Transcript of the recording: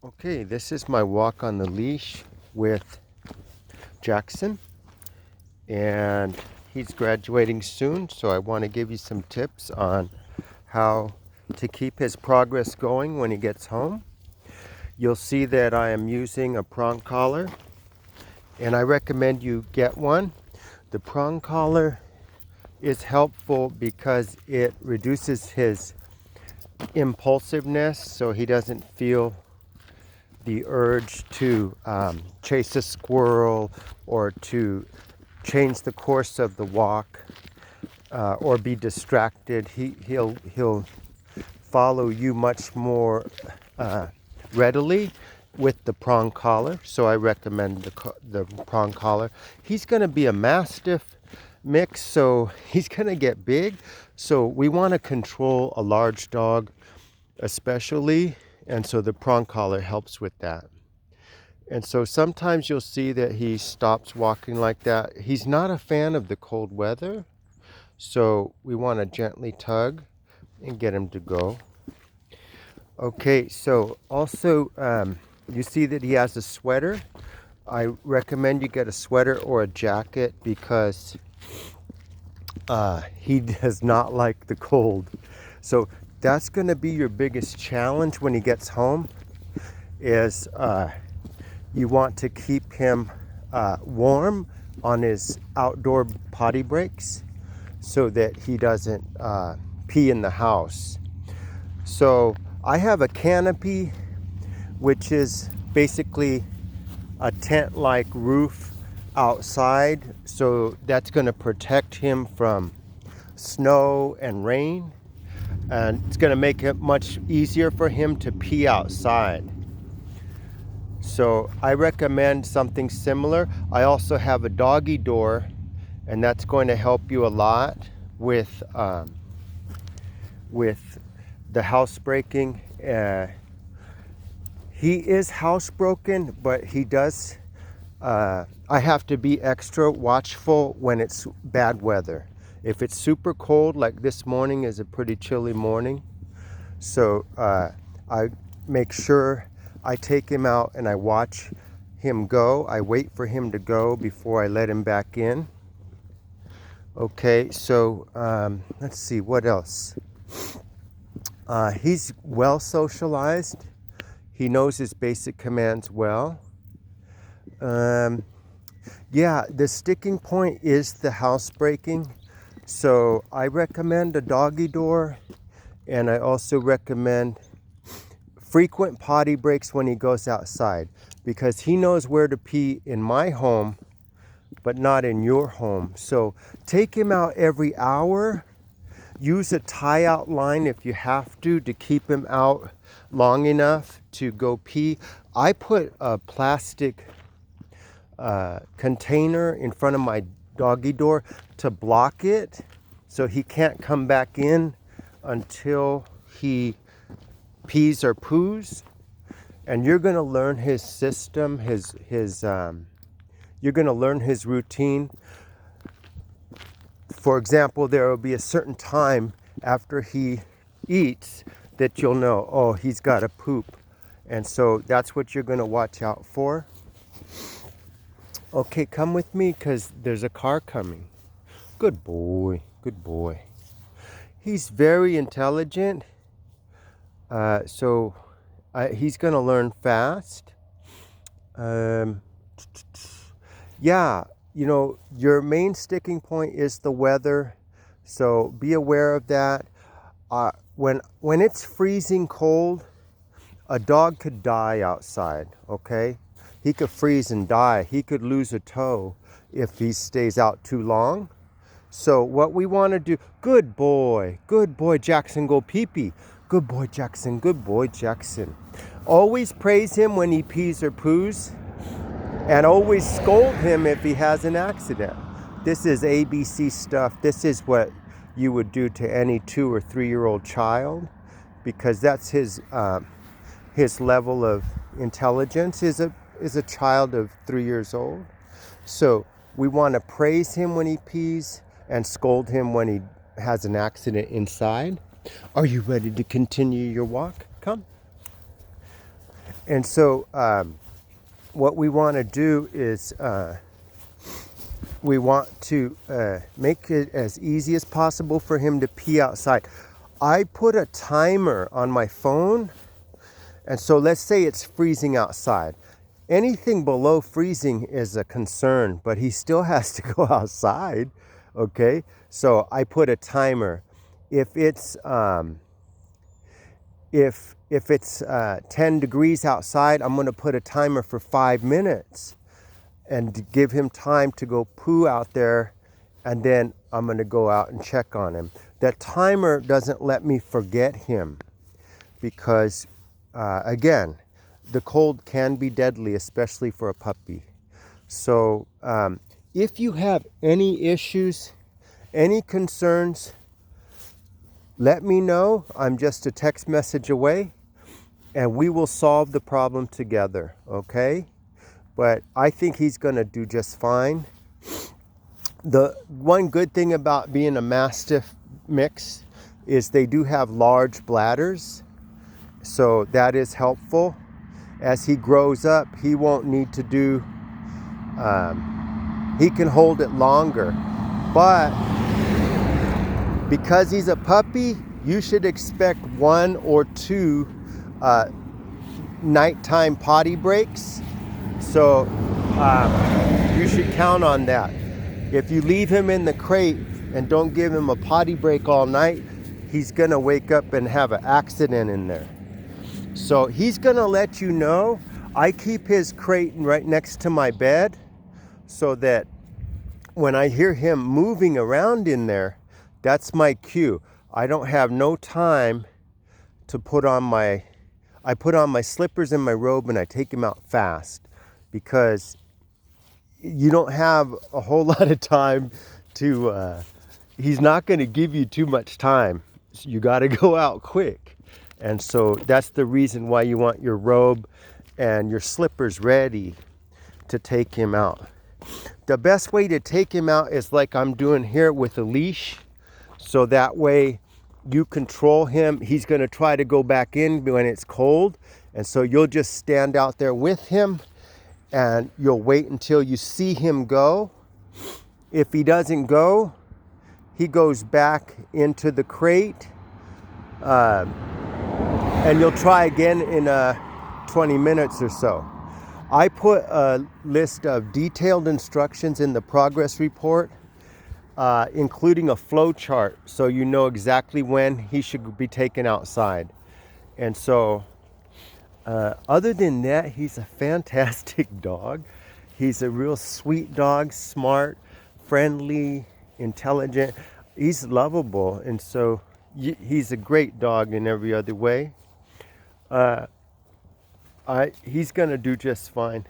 Okay, this is my walk on the leash with Jaxon, and he's graduating soon, so I want to give you some tips on how to keep his progress going when he gets home. You'll see that I am using a prong collar, and I recommend you get one. The prong collar is helpful because it reduces his impulsiveness so he doesn't feel the urge to chase a squirrel or to change the course of the walk or be distracted. He'll follow you much more readily with the prong collar. So I recommend the prong collar. He's going to be a mastiff mix, so he's going to get big. So we want to control a large dog especially, and so the prong collar helps with that. And so sometimes you'll see that he stops walking like that. He's not a fan of the cold weather, so we want to gently tug and get him to go. Okay, so also you see that he has a sweater. I recommend you get a sweater or a jacket because he does not like the cold. So that's going to be your biggest challenge when he gets home is you want to keep him warm on his outdoor potty breaks so that he doesn't pee in the house. So I have a canopy, which is basically a tent-like roof outside. So that's going to protect him from snow and rain. And it's going to make it much easier for him to pee outside. So I recommend something similar. I also have a doggy door, and that's going to help you a lot with the housebreaking. He is housebroken, but he does. I have to be extra watchful when it's bad weather. If it's super cold, like this morning is a pretty chilly morning, so I make sure I take him out and I watch him go. I wait for him to go before I let him back in. Okay, so let's see, what else? He's well socialized. He knows his basic commands well. Yeah, the sticking point is the housebreaking. So I recommend a doggy door, and I also recommend frequent potty breaks when he goes outside, because he knows where to pee in my home, but not in your home. So take him out every hour. Use a tie-out line if you have to keep him out long enough to go pee. I put a plastic container in front of my doggy door to block it so he can't come back in until he pees or poos. And you're going to learn his system, you're going to learn his routine. For example, there will be a certain time after he eats that you'll know, oh, he's got to poop. And so that's what you're going to watch out for. Okay, come with me because there's a car coming. Good boy, good boy. He's very intelligent, so he's going to learn fast. Yeah, you know, your main sticking point is the weather, so be aware of that. When it's freezing cold, a dog could die outside, okay? He could freeze and die. He could lose a toe if he stays out too long. So what we want to do, good boy, Jaxon, go pee-pee. Good boy, Jaxon, good boy, Jaxon. Always praise him when he pees or poos, and always scold him if he has an accident. This is ABC stuff. This is what you would do to any 2 or 3-year-old child, because that's his level of intelligence is a child of 3 years old. So we want to praise him when he pees and scold him when he has an accident inside. Are you ready to continue your walk? Come. And so what we want to do is we want to make it as easy as possible for him to pee outside. I put a timer on my phone, and so let's say it's freezing outside. Anything below freezing is a concern, but he still has to go outside, okay? So I put a timer. If it's 10 degrees outside, I'm going to put a timer for 5 minutes and to give him time to go poo out there, and then I'm going to go out and check on him. That timer doesn't let me forget him because, again, the cold can be deadly, especially for a puppy. So if you have any issues, any concerns, let me know. I'm just a text message away, and we will solve the problem together, okay? But I think he's going to do just fine. The one good thing about being a Mastiff mix is they do have large bladders, so that is helpful. As he grows up, he won't need to do, he can hold it longer. But because he's a puppy, you should expect 1 or 2 nighttime potty breaks. So you should count on that. If you leave him in the crate and don't give him a potty break all night, he's gonna wake up and have an accident in there. So he's gonna let you know. I keep his crate right next to my bed so that when I hear him moving around in there, that's my cue. I don't have no time to I put on my slippers and my robe and I take him out fast, because you don't have a whole lot of time to, he's not going to give you too much time. So you got to go out quick. And so that's the reason why you want your robe and your slippers ready to take him out. The best way to take him out is like I'm doing here with a leash. So that way you control him. He's going to try to go back in when it's cold. And so you'll just stand out there with him and you'll wait until you see him go. If he doesn't go, he goes back into the crate. And you'll try again in 20 minutes or so. I put a list of detailed instructions in the progress report, including a flow chart, so you know exactly when he should be taken outside. And so, other than that, he's a fantastic dog. He's a real sweet dog, smart, friendly, intelligent. He's lovable, and so he's a great dog in every other way. He's gonna do just fine.